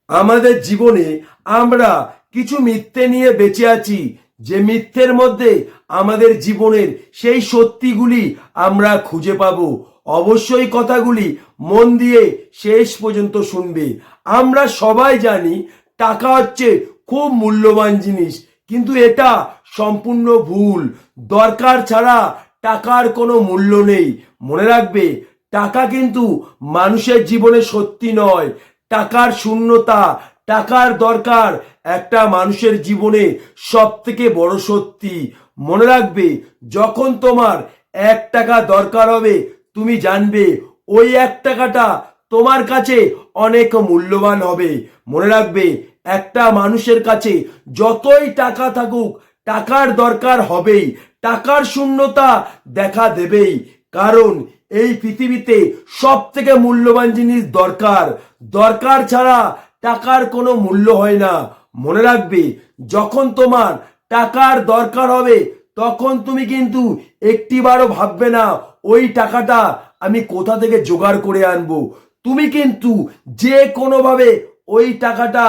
আমাদের জীবনে আমরা কিছু মিথ্যে নিয়ে বেঁচে আছি, যে মিথ্যের মধ্যে আমাদের জীবনের সেই সত্যিগুলি আমরা খুঁজে পাবো। অবশ্যই কথাগুলি মন দিয়ে শেষ পর্যন্ত শুনবে। আমরা সবাই জানি টাকা হচ্ছে খুব মূল্যবান জিনিস, কিন্তু এটা সম্পূর্ণ ভুল। দরকার ছাড়া টাকার কোনো মূল্য নেই। মনে রাখবে, টাকা কিন্তু মানুষের জীবনে সত্যি নয়। টাকার শূন্যতা, টাকার দরকার একটা মানুষের জীবনে সব থেকে বড় সত্যি। মনে রাখবে, যখন তোমার 1 টাকা দরকার হবে, তুমি জানবে ওই 1 টাকাটা তোমার কাছে অনেক মূল্যবান হবে। মনে রাখবে, একটা মানুষের কাছে যতই টাকা থাকুক, টাকার দরকার হবেই, টাকার শূন্যতা দেখা দেবেই। কারণ এই পৃথিবীতে সব থেকে মূল্যবান জিনিস দরকার। দরকার ছাড়া টাকার কোনো মূল্য হয় না। মনে রাখবে, যখন তোমার টাকার দরকার হবে, তখন তুমি কিন্তু একটিবারও ভাববে না ওই টাকাটা আমি কোথা থেকে জোগাড় করে আনবো। তুমি কিন্তু যে কোনোভাবে ওই টাকাটা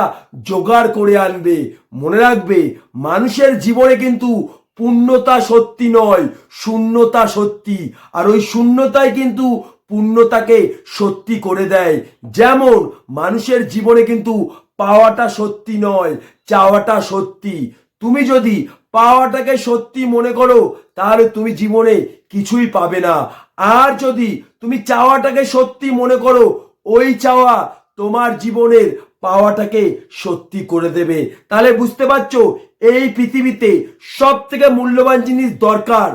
জোগাড় করে আনবে। মনে রাখবে, মানুষের জীবনে কিন্তু পূর্ণতা সত্যি নয়, শূন্যতা সত্যি। আর ওই শূন্যতাই কিন্তু পূর্ণতাকে সত্যি করে দেয়। যেমন মানুষের জীবনে কিন্তু পাওয়াটা সত্যি নয়, চাওয়াটা সত্যি। তুমি যদি পাওয়াটাকে সত্যি মনে করো, তাহলে তুমি জীবনে কিছুই পাবে না। আর যদি তুমি চাওয়াটাকে সত্যি মনে করো, ওই চাওয়া তোমার জীবনের পাওয়াটাকে সত্যি করে দেবে। তাহলে বুঝতে পারছো, এই পৃথিবীতে সব থেকে মূল্যবান জিনিস দরকার।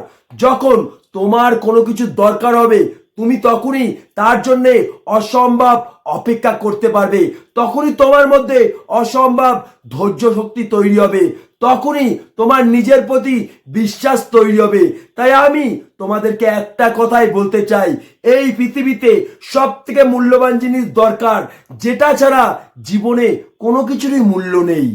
যখন তোমার কোনো কিছু দরকার হবে, তুমি তখনই তার জন্য অসম্ভব অপেক্ষা করতে পারবে। তখনই তোমার মধ্যে অসম্ভব ধৈর্য শক্তি তৈরি হবে। তখনই তোমার নিজের প্রতি বিশ্বাস তৈরি হবে। তাই আমি তোমাদেরকে একটা কথাই বলতে চাই, এই পৃথিবীতে সব থেকে মূল্যবান জিনিস দরকার, যেটা ছাড়া জীবনে কোনো কিছুরই মূল্য নেই।